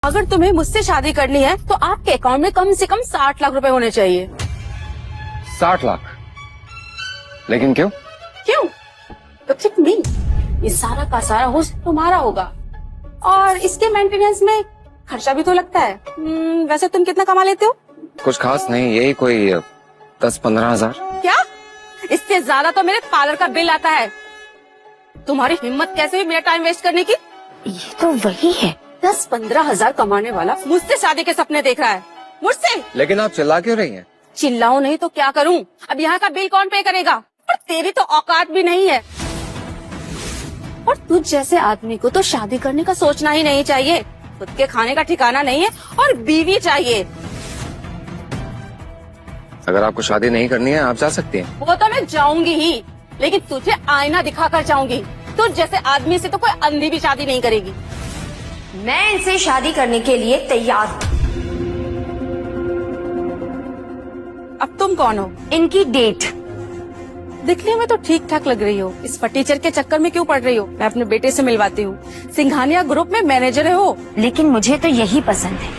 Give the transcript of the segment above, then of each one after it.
अगर तुम्हें मुझसे शादी करनी है तो आपके अकाउंट में कम से कम 60 लाख रुपए होने चाहिए। 60 लाख? लेकिन क्यों? क्यों? तो ठीक नहीं, ये सारा का सारा होश तुम्हारा होगा और इसके मेंटेनेंस में खर्चा भी तो लगता है। वैसे तुम कितना कमा लेते हो? कुछ खास नहीं, यही कोई 10-15 हजार। क्या? इससे ज्यादा तो मेरे पार्लर का बिल आता है। तुम्हारी हिम्मत कैसे हुई मेरा टाइम वेस्ट करने की? ये तो वही है, 10-15 हजार कमाने वाला मुझसे शादी के सपने देख रहा है, मुझसे। लेकिन आप चिल्ला क्यों रही हैं? चिल्लाऊं नहीं तो क्या करूं? अब यहाँ का बिल कौन पे करेगा? और तेरी तो औकात भी नहीं है। और तुझ जैसे आदमी को तो शादी करने का सोचना ही नहीं चाहिए। खुद के खाने का ठिकाना नहीं है और बीवी चाहिए। अगर आपको शादी नहीं करनी है आप जा सकती हैं। वो तो मैं जाऊंगी ही, लेकिन तुझे आईना दिखाकर जाऊंगी। तुझ जैसे आदमी से तो कोई अंधी भी शादी नहीं करेगी। मैं इनसे शादी करने के लिए तैयार हूँ। अब तुम कौन हो? इनकी डेट। दिखने में तो ठीक ठाक लग रही हो, इस फटीचर के चक्कर में क्यों पड़ रही हो? मैं अपने बेटे से मिलवाती हूँ। सिंघानिया ग्रुप में मैनेजर हो। लेकिन मुझे तो यही पसंद है।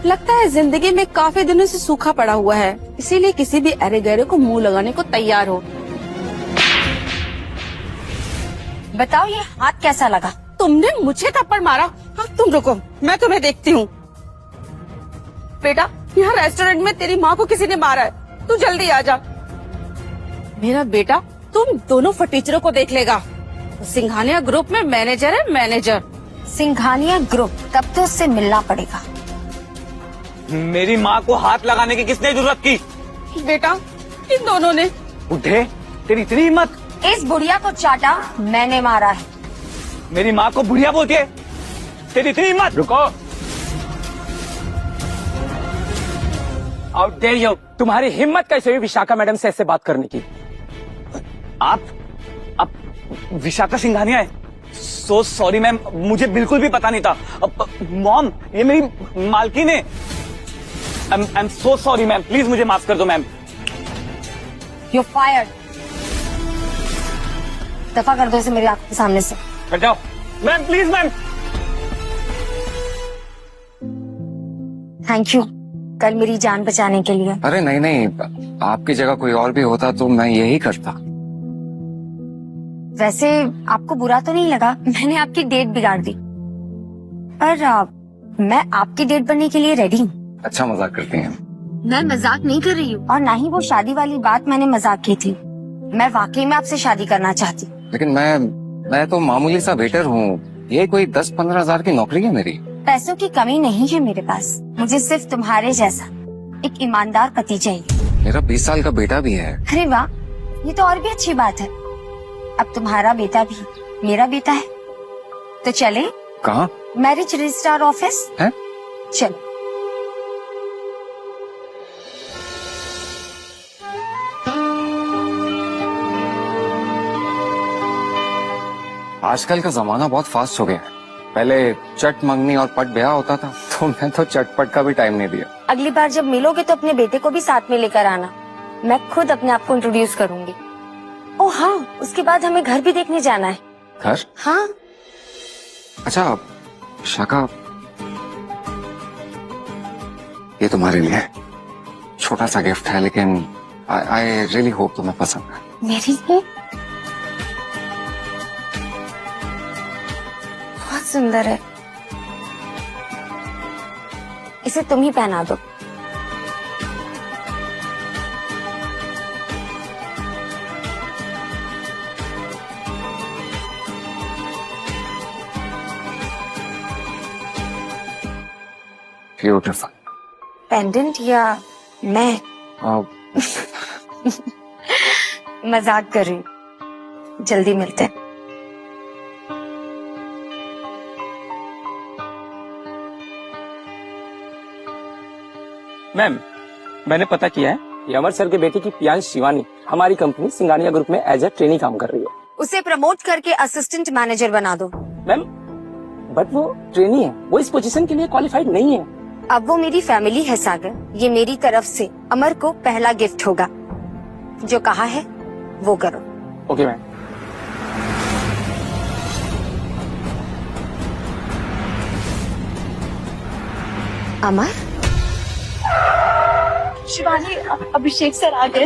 लगता है जिंदगी में काफी दिनों से सूखा पड़ा हुआ है, इसीलिए किसी भी अरे गहरे को मुंह लगाने को तैयार हो। बताओ ये हाथ कैसा लगा? तुमने मुझे थप्पड़ मारा? हाँ, तुम रुको, मैं तुम्हें देखती हूँ। बेटा, यहाँ रेस्टोरेंट में तेरी माँ को किसी ने मारा है, तू जल्दी आ जा। मेरा बेटा तुम दोनों फटीचरों को देख लेगा। सिंघानिया ग्रुप में मैनेजर है, मैनेजर। सिंघानिया ग्रुप? तब तो उससे मिलना पड़ेगा। मेरी माँ को हाथ लगाने की किसने जरूरत की? बेटा, इन दोनों ने। बुढ़े, तेरी इतनी हिम्मत? इस बुढ़िया को चाटा मैंने मारा है। मेरी माँ को बुढ़िया बोलती है? तेरी इतनी हिम्मत? रुको। Out there you. तुम्हारी हिम्मत कैसे हुई विशाखा मैडम से ऐसे बात करने की? आप विशाखा सिंघानिया है? सो सॉरी मैम, मुझे बिल्कुल भी पता नहीं था। मॉम, ये मेरी मालकिन है। I am so sorry ma'am, please मुझे माफ कर दो मैम। You fired. दफा कर दो इसे मेरी आंख के सामने से। हट जाओ ma'am, please ma'am. Thank you कल मेरी जान बचाने के लिए। अरे नहीं नहीं, आपकी जगह कोई और भी होता तो मैं यही करता। वैसे आपको बुरा तो नहीं लगा मैंने आपकी डेट बिगाड़ दी? पर मैं आपकी डेट बनने के लिए रेडी हूँ। अच्छा मजाक करती हैं। मैं मजाक नहीं कर रही हूँ, और ना ही वो शादी वाली बात मैंने मजाक की थी। मैं वाकई में आपसे शादी करना चाहती हूँ। लेकिन मैं तो मामूली सा वेटर हूँ, ये कोई 10-15 हजार की नौकरी है मेरी। पैसों की कमी नहीं है मेरे पास, मुझे सिर्फ तुम्हारे जैसा एक ईमानदार पति चाहिए। मेरा 20 साल का बेटा भी है। अरे वाह, ये तो और भी अच्छी बात है। अब तुम्हारा बेटा भी मेरा बेटा है, तो चले? कहाँ? मैरिज रजिस्ट्रार ऑफिस है? चलो। आजकल का जमाना बहुत फास्ट हो गया है। पहले चट मंगनी और पट ब्याह होता था, तो मैं तो चटपट का भी टाइम नहीं दिया। अगली बार जब मिलोगे तो अपने बेटे को भी साथ में लेकर आना। मैं खुद अपने आप को इंट्रोड्यूस करूंगी। ओह हाँ, उसके बाद हमें घर भी देखने जाना है। घर? हाँ। अच्छा शाखा, ये तुम्हारे लिए छोटा सा गिफ्ट है, लेकिन आई रियली होप तुम्हें पसंद है। मेरे लिए? बहुत सुंदर है, इसे तुम ही पहना दो। ब्यूटीफुल। पेंडेंट या मैं? मजाक कर रही हूँ। जल्दी मिलते हैं। मैम, मैंने पता किया है, ये अमर सर के बेटे की पियांश शिवानी हमारी कंपनी सिंघानिया ग्रुप में एज ए ट्रेनी काम कर रही है। उसे प्रमोट करके असिस्टेंट मैनेजर बना दो। मैम, बट वो ट्रेनी है, वो इस पोजीशन के लिए क्वालिफाइड नहीं है। अब वो मेरी फैमिली है सागर, ये मेरी तरफ से अमर को पहला गिफ्ट होगा। जो कहा है वो करो। Okay ma'am. Amar, Shivani, Abhishek sir आ गए।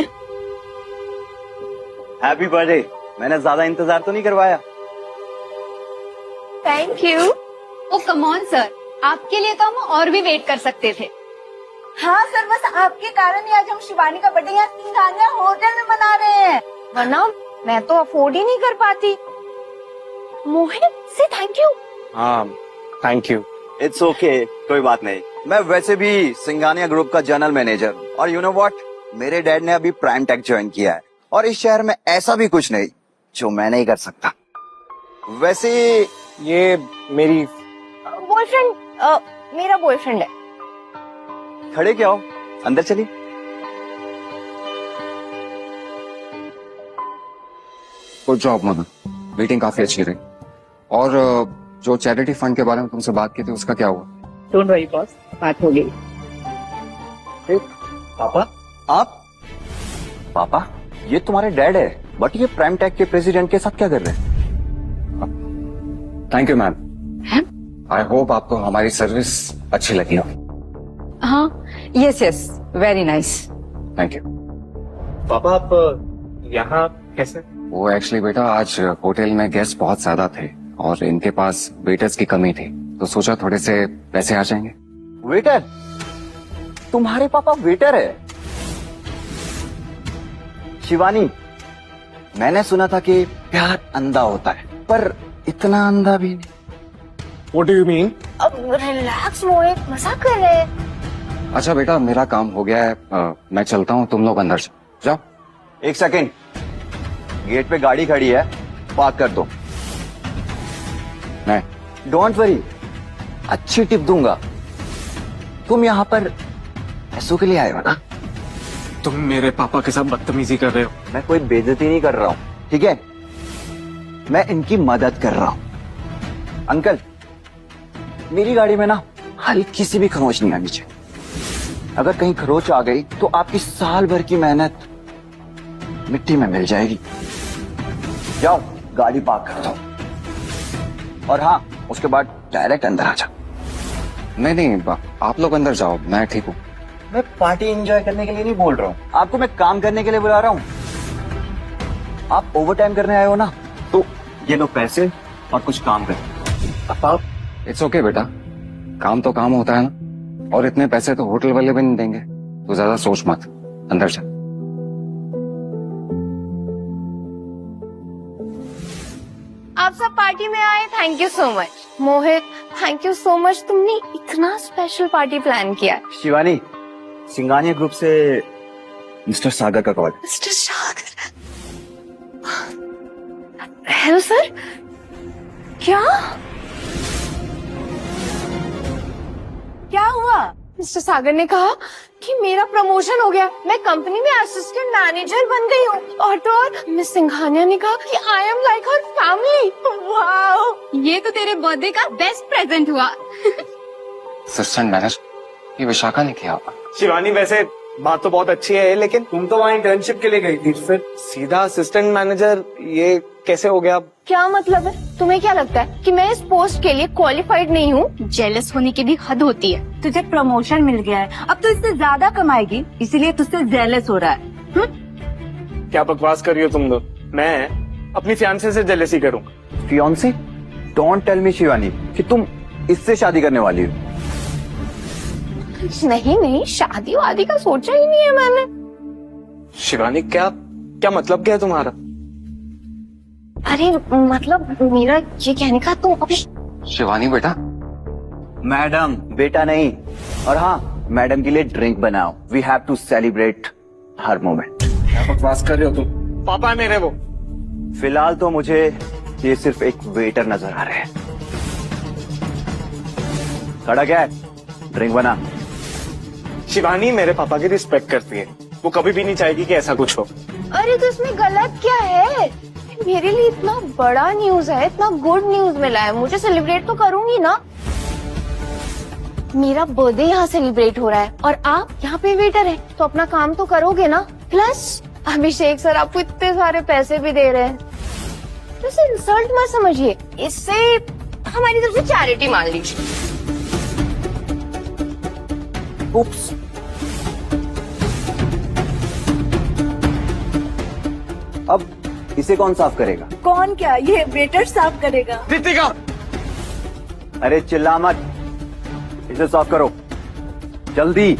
Happy birthday. मैंने ज्यादा इंतजार तो नहीं करवाया। Thank you. Oh come on sir, आपके लिए तो हम और भी वेट कर सकते थे। हाँ सर, बस आपके कारण ही आज हम शिवानी का बर्थडे यहाँ सिंघानिया होटल में मना रहे हैं, वरना मैं तो अफोर्ड ही नहीं कर पाती। मोहित से थैंक यू। हाँ थैंक यू। इट्स ओके, कोई बात नहीं। मैं वैसे भी सिंघानिया ग्रुप का जनरल मैनेजर हूँ और यू नो व्हाट, मेरे डैड ने अभी प्राइम टेक ज्वाइन किया है और इस शहर में ऐसा भी कुछ नहीं जो मैं नहीं कर सकता। वैसे ये मेरी बॉयफ्रेंड, मेरा बॉयफ्रेंड है। खड़े क्या हो, अंदर चलिए। गुड जॉब मदन, मीटिंग काफी अच्छी रही। और जो चैरिटी फंड के बारे में तुमसे बात की थी उसका क्या हुआ? डोंट वरी बॉस, बात हो गई। पापा, आप? पापा, ये तुम्हारे डैड है, बट ये प्राइम टेक के प्रेसिडेंट के साथ क्या कर रहे हैं? Thank you ma'am. I hope आपको हमारी सर्विस अच्छी लगी होगी। हाँ, yes yes, very nice. Thank you. पापा आप यहाँ कैसे? वो एक्चुअली बेटा आज होटल में गेस्ट बहुत ज्यादा थे और इनके पास वेटर्स की कमी थी, तो सोचा थोड़े से पैसे आ जाएंगे। वेटर? तुम्हारे पापा वेटर है? शिवानी, मैंने सुना था कि प्यार अंधा होता है, पर इतना अंधा भी नहीं। What do you mean? अब रिलैक्स मोहित, मजाक कर रहे हैं। अच्छा बेटा, मेरा काम हो गया है, मैं चलता हूँ, तुम लोग अंदर जाओ। एक सेकेंड, गेट पे गाड़ी खड़ी है, पार्क कर दो। नहीं, डोंट वरी, अच्छी टिप दूंगा। तुम यहाँ पर पैसों के लिए आए हो ना? तुम मेरे पापा के साथ बदतमीजी कर रहे हो। मैं कोई बेइज्जती नहीं कर रहा हूँ, ठीक है? मैं इनकी मदद कर रहा हूँ। अंकल, मेरी गाड़ी में ना हल्की सी भी खरोंच नहीं आनी चाहिए। अगर कहीं खरोंच आ गई तो आपकी साल भर की मेहनत मिट्टी में मिल जाएगी। जाओ, गाड़ी पार्क कर दो और हाँ, उसके बाद डायरेक्ट अंदर आ जाओ। नहीं, आप लोग अंदर जाओ, मैं ठीक हूँ। मैं पार्टी एंजॉय करने के लिए नहीं बोल रहा हूँ, आपको मैं काम करने के लिए बुला रहा हूँ। आप ओवर टाइम करने आए हो ना, तो ये लो पैसे और कुछ काम करो। आप इट्स ओके बेटा, काम तो काम होता है ना, और इतने पैसे तो होटल वाले भी नहीं देंगे, तो ज्यादा सोच मत, अंदर जा। आप सब पार्टी में आए, thank you so much. Mohit, thank you so much, तुमने इतना स्पेशल पार्टी प्लान किया। शिवानी, सिंघानिया ग्रुप से मिस्टर सागर का कॉल। मिस्टर सागर, हेलो सर। क्या क्या हुआ? मिस्टर सागर ने कहा कि मेरा प्रमोशन हो गया, मैं कंपनी में असिस्टेंट मैनेजर बन गई हूँ। और तो और मिस सिंघानिया ने कहा कि I am like her family. Wow, ये तो तेरे बर्थडे का बेस्ट प्रेजेंट हुआ। असिस्टेंट मैनेजर ये विशाखा ने किया होगा। शिवानी, वैसे बात तो बहुत अच्छी है, लेकिन तुम तो वहाँ इंटर्नशिप के लिए गई थी, फिर सीधा असिस्टेंट मैनेजर, ये कैसे हो गया? क्या मतलब है? तुम्हें क्या लगता है कि मैं इस पोस्ट के लिए क्वालिफाइड नहीं हूँ? जेलस होने की भी हद होती है। तुझे प्रमोशन मिल गया है, अब तो इससे ज्यादा कमाएगी, इसीलिए तुझसे जेलस हो रहा है। क्या बकवास कर रही हो तुम लोग? मैं अपनी फियांसे से जेलसी करूंगा? Fiance? Don't tell me Shivani कि तुम इससे शादी करने वाली हो। नहीं, शादी वादी का सोचा ही नहीं है मैंने। शिवानी, क्या मतलब क्या है तुम्हारा? अरे मतलब मेरा ये कहने का, तुम अभी शिवानी बेटा, मैडम बेटा नहीं। और हाँ, मैडम के लिए ड्रिंक बनाओ, वी हैव टू सेलिब्रेट हर मोमेंट। क्या बकवास कर रहे हो तुम? पापा है मेरे वो। फिलहाल तो मुझे ये सिर्फ एक वेटर नजर आ रहे हैं। खड़ा क्या है? ड्रिंक बना। शिवानी मेरे पापा की रिस्पेक्ट करती है, वो कभी भी नहीं चाहेगी कि ऐसा कुछ हो। अरे तो इसमें गलत क्या है? मेरे लिए इतना बड़ा न्यूज है, इतना गुड न्यूज मिला है, मुझे सेलिब्रेट तो करूंगी ना। मेरा बर्थडे यहाँ सेलिब्रेट हो रहा है और आप यहाँ पे वेटर हैं, तो अपना काम तो करोगे ना। प्लस अभिषेक सर आपको इतने सारे पैसे भी दे रहे हैं, तो इसे इंसल्ट मत समझिए, इससे हमारी तरफ से चैरिटी मान लीजिए। उप्स। अब इसे कौन साफ करेगा? कौन क्या, ये वेटर साफ करेगा। रितिका, अरे चिल्ला मत, इसे साफ करो जल्दी।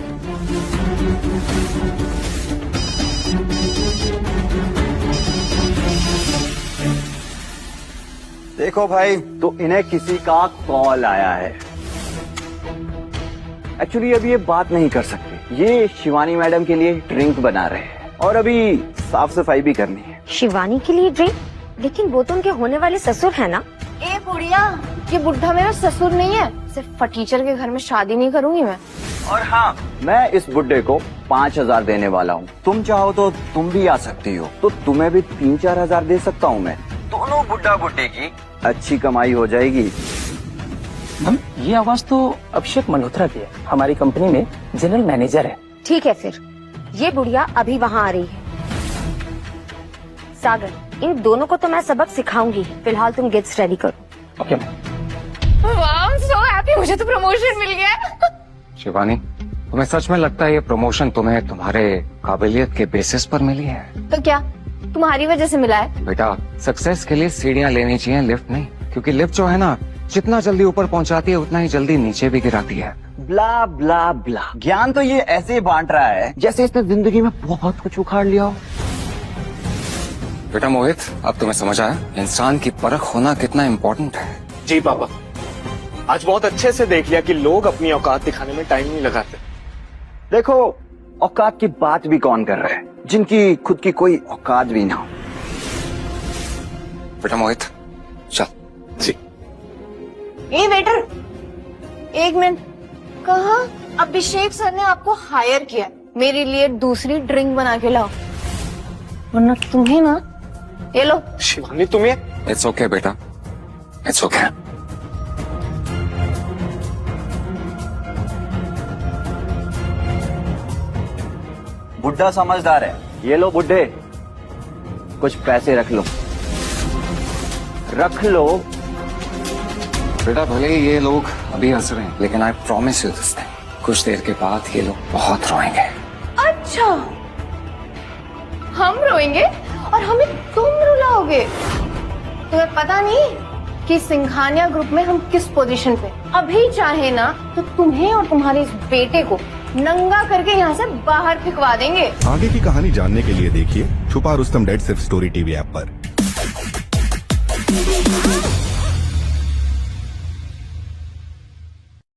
देखो भाई, तो इन्हें किसी का कॉल आया है। एक्चुअली अभी ये बात नहीं कर सकते, ये शिवानी मैडम के लिए ड्रिंक बना रहे हैं और अभी साफ सफाई भी करनी है। शिवानी के लिए ड्रिंक? लेकिन वो तो उनके होने वाले ससुर है ना। ए बुढ़िया, ये बुढ़ा मेरा ससुर नहीं है। सिर्फ फटीचर के घर में शादी नहीं करूंगी मैं। और हाँ, मैं इस बुड्ढे को 5,000 देने वाला हूँ। तुम चाहो तो तुम भी आ सकती हो, तो तुम्हें भी 3-4 हजार दे सकता हूँ मैं। दोनों बुड्ढा बुड्ढे की अच्छी कमाई हो जाएगी। मैम ये आवाज तो अभिषेक मल्होत्रा की है, हमारी कंपनी में जनरल मैनेजर है। ठीक है फिर, ये बुढ़िया अभी वहाँ आ रही है। सागर, इन दोनों को तो मैं सबक सिखाऊंगी। फिलहाल तुम गिफ्ट्स रेडी करो। Okay ma'am. वाह, आई एम सो हैप्पी, मुझे तो प्रमोशन मिल गया। शिवानी, तुम्हें सच में लगता है ये प्रमोशन तुम्हें तुम्हारे काबिलियत के बेसिस पर मिली है? तो क्या तुम्हारी वजह से मिला है? बेटा, सक्सेस के लिए सीढ़ियां लेनी चाहिए, लिफ्ट नहीं। क्योंकि लिफ्ट जो है ना, जितना जल्दी ऊपर पहुंचाती है उतना ही जल्दी नीचे भी गिराती है। ब्ला ब्ला ब्ला। ज्ञान तो ये ऐसे ही बांट रहा है जैसे इसने जिंदगी में बहुत कुछ उखाड़ लिया हो। बेटा मोहित, अब तुम्हें समझ आया इंसान की परख होना कितना इम्पोर्टेंट है। जी पापा, आज बहुत अच्छे से देख लिया कि लोग अपनी औकात दिखाने में टाइम नहीं लगाते। देखो, औकात की बात भी कौन कर रहा है जिनकी खुद की कोई औकात भी ना हो। बेटा मोहित, चल। जी ए वेटर, एक मिनट। कहा अभिषेक सर ने आपको हायर किया, मेरे लिए दूसरी ड्रिंक बना के लाओ, वरना तुम्हें ना। ये लो। शिवानी, तुम्हें इट्स ओके बेटा, इट्स ओके। बुड्ढा समझदार है। ये लो बुड्ढे, कुछ पैसे रख लो, रख लो। बेटा, भले ही ये लोग अभी हंस रहे हैं, लेकिन I promise you this thing, कुछ देर के बाद ये लोग बहुत रोएंगे। अच्छा, हम रोएंगे और हमें तुम रुलाओगे? तुम्हें पता नहीं कि सिंघानिया ग्रुप में हम किस पोजीशन पे? अभी चाहे ना तो तुम्हें और तुम्हारे इस बेटे को नंगा करके यहाँ से बाहर फेंकवा देंगे। आगे की कहानी जानने के लिए देखिए छुपा रुस्तम डेड सिर्फ स्टोरी टीवी ऐप पर।